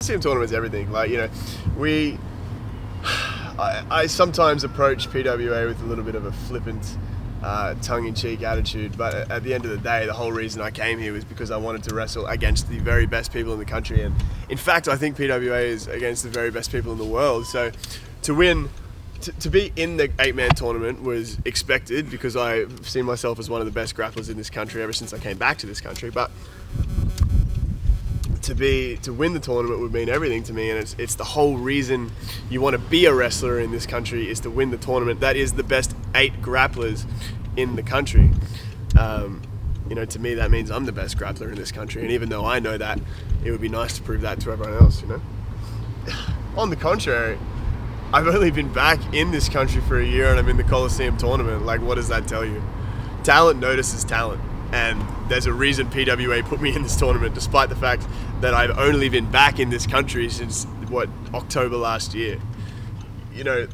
Colosseum tournament's everything. Like, you know, I sometimes approach PWA with a little bit of a flippant, tongue-in-cheek attitude, but at the end of the day, the whole reason I came here was because I wanted to wrestle against the very best people in the country, and in fact, I think PWA is against the very best people in the world. So to win, to be in the 8-man tournament was expected because I've seen myself as one of the best grapplers in this country ever since I came back to this country. But to win the tournament would mean everything to me, and it's the whole reason you want to be a wrestler in this country is to win the tournament. That is the best 8 grapplers in the country. You know, to me that means I'm the best grappler in this country, and even though I know that, it would be nice to prove that to everyone else, you know. On the contrary, I've only been back in this country for a year and I'm in the Colosseum tournament. Like, what does that tell you? Talent notices talent. And there's a reason PWA put me in this tournament, despite the fact that I've only been back in this country since, October last year. You know,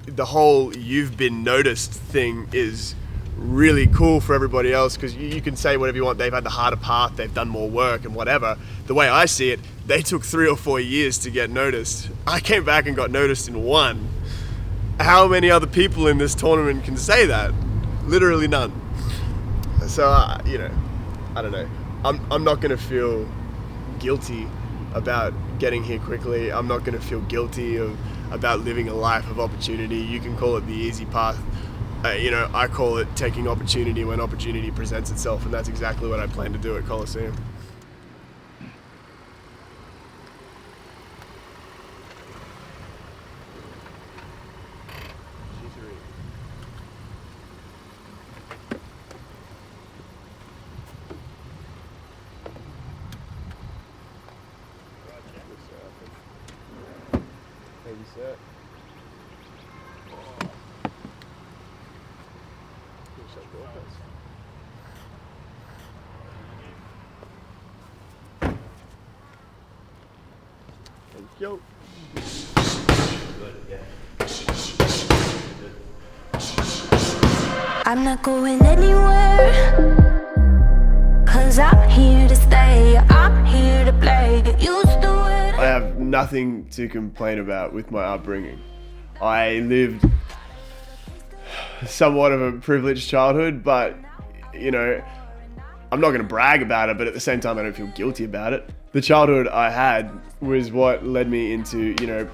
the whole you've been noticed thing is really cool for everybody else because you can say whatever you want. They've had the harder path, they've done more work and whatever. The way I see it, they took 3 or 4 years to get noticed. I came back and got noticed in 1. How many other people in this tournament can say that? Literally none. So, you know, I don't know. I'm not going to feel guilty about getting here quickly. I'm not going to feel guilty about living a life of opportunity. You can call it the easy path. You know, I call it taking opportunity when opportunity presents itself, and that's exactly what I plan to do at Colosseum. Thank you, sir. Thank you. I'm not going anywhere, 'cause I'm here to stay, I'm here to play. Get used to it. I have nothing to complain about with my upbringing. I lived somewhat of a privileged childhood, but, you know, I'm not going to brag about it, but at the same time, I don't feel guilty about it. The childhood I had was what led me into, you know,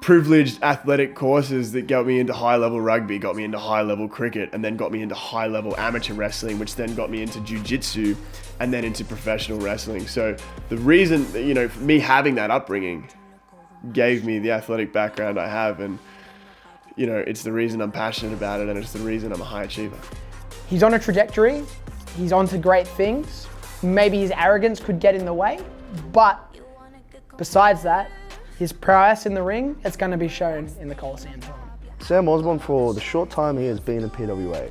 privileged athletic courses that got me into high-level rugby, got me into high-level cricket, and then got me into high-level amateur wrestling, which then got me into jiu-jitsu, and then into professional wrestling. So the reason, you know, me having that upbringing gave me the athletic background I have, and, you know, it's the reason I'm passionate about it, and it's the reason I'm a high achiever. He's on a trajectory, he's on to great things. Maybe his arrogance could get in the way, but besides that, his prowess in the ring, it's going to be shown in the Colosseum tournament. Sam Osborne, for the short time he has been in PWA,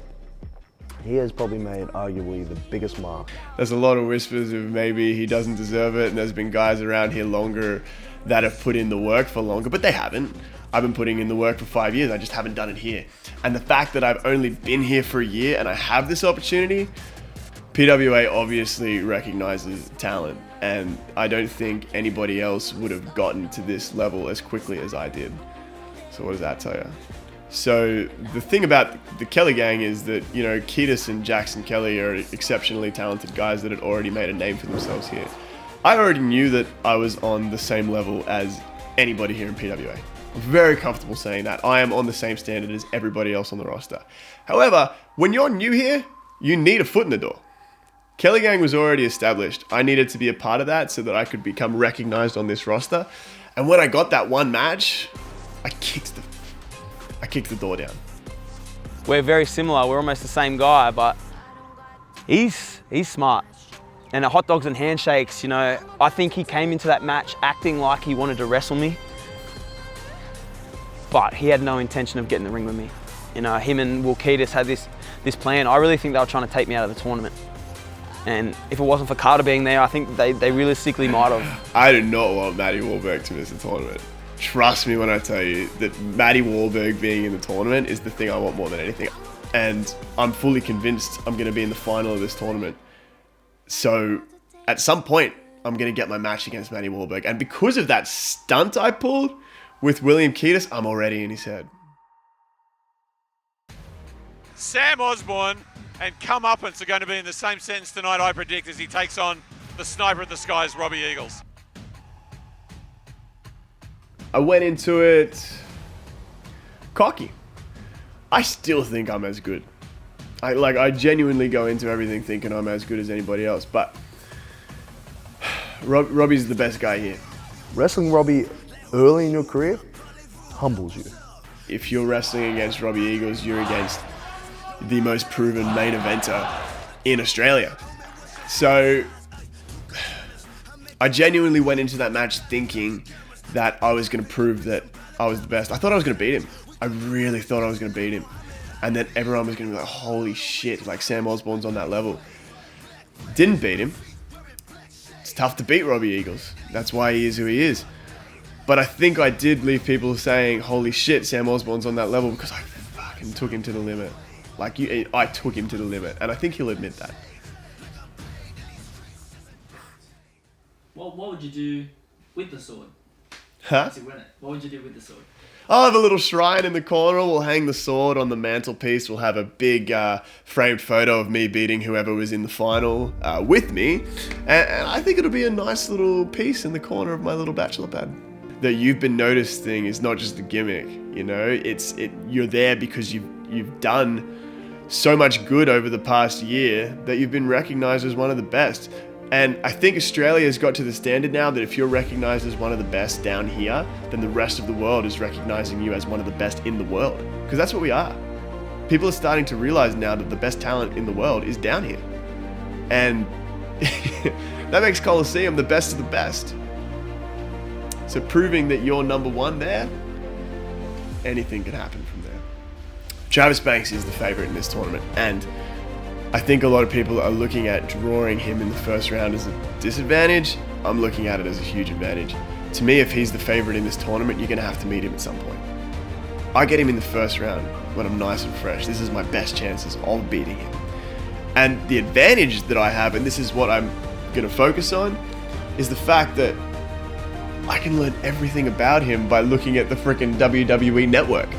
he has probably made arguably the biggest mark. There's a lot of whispers of maybe he doesn't deserve it, and there's been guys around here longer that have put in the work for longer, but they haven't. I've been putting in the work for 5 years, I just haven't done it here. And the fact that I've only been here for a year and I have this opportunity, PWA obviously recognizes talent, and I don't think anybody else would have gotten to this level as quickly as I did. So what does that tell you? So the thing about the Kelly gang is that, you know, Ketis and Jackson Kelly are exceptionally talented guys that had already made a name for themselves here. I already knew that I was on the same level as anybody here in PWA. I'm very comfortable saying that. I am on the same standard as everybody else on the roster. However, when you're new here, you need a foot in the door. Kelly Gang was already established. I needed to be a part of that so that I could become recognized on this roster. And when I got that one match, I kicked the door down. We're very similar. We're almost the same guy, but he's smart. And at Hot Dogs and Handshakes, you know, I think he came into that match acting like he wanted to wrestle me, but he had no intention of getting in the ring with me. You know, him and Will Ketis had this plan. I really think they were trying to take me out of the tournament. And if it wasn't for Carter being there, I think they realistically might have. I do not want Matty Wahlberg to miss the tournament. Trust me when I tell you that Matty Wahlberg being in the tournament is the thing I want more than anything. And I'm fully convinced I'm going to be in the final of this tournament. So at some point, I'm going to get my match against Manny Wahlberg. And because of that stunt I pulled with William Kiedis, I'm already in his head. Sam Osborne and comeuppance are going to be in the same sentence tonight, I predict, as he takes on the sniper of the skies, Robbie Eagles. I went into it cocky. I still think I'm as good. I genuinely go into everything thinking I'm as good as anybody else, but Robbie's the best guy here. Wrestling Robbie early in your career humbles you. If you're wrestling against Robbie Eagles, you're against the most proven main eventer in Australia. So I genuinely went into that match thinking that I was going to prove that I was the best. I thought I was going to beat him. I really thought I was going to beat him. And then everyone was going to be like, holy shit, like Sam Osborne's on that level. Didn't beat him. It's tough to beat Robbie Eagles. That's why he is who he is. But I think I did leave people saying, holy shit, Sam Osborne's on that level, because I fucking took him to the limit. I took him to the limit, and I think he'll admit that. What would you do with the sword? Huh? To win it. What would you do with the sword? I'll have a little shrine in the corner. We'll hang the sword on the mantelpiece. We'll have a big framed photo of me beating whoever was in the final with me. And I think it'll be a nice little piece in the corner of my little bachelor pad. The you've been noticed thing is not just a gimmick, you know? You're there because you've done so much good over the past year that you've been recognized as one of the best. And I think Australia has got to the standard now that if you're recognized as one of the best down here, then the rest of the world is recognizing you as one of the best in the world. Because that's what we are. People are starting to realize now that the best talent in the world is down here. And that makes Colosseum the best of the best. So proving that you're number one there, anything can happen from there. Travis Banks is the favorite in this tournament, and I think a lot of people are looking at drawing him in the first round as a disadvantage. I'm looking at it as a huge advantage. To me, if he's the favorite in this tournament, you're going to have to meet him at some point. I get him in the first round when I'm nice and fresh. This is my best chances of beating him. And the advantage that I have, and this is what I'm going to focus on, is the fact that I can learn everything about him by looking at the frickin' WWE network.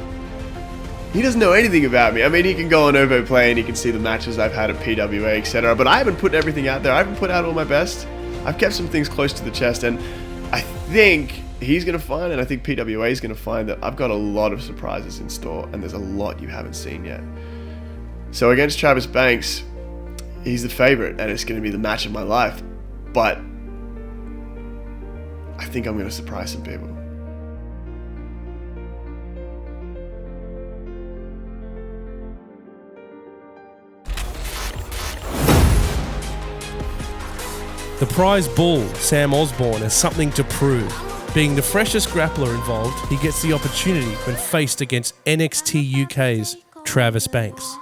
He doesn't know anything about me. I mean, he can go on OvoPlay and he can see the matches I've had at PWA, etc. But I haven't put everything out there. I haven't put out all my best. I've kept some things close to the chest, and I think he's going to find, and I think PWA is going to find, that I've got a lot of surprises in store, and there's a lot you haven't seen yet. So against Travis Banks, he's the favorite, and it's going to be the match of my life. But I think I'm going to surprise some people. The prize bull, Sam Osborne, has something to prove. Being the freshest grappler involved, he gets the opportunity when faced against NXT UK's Travis Banks.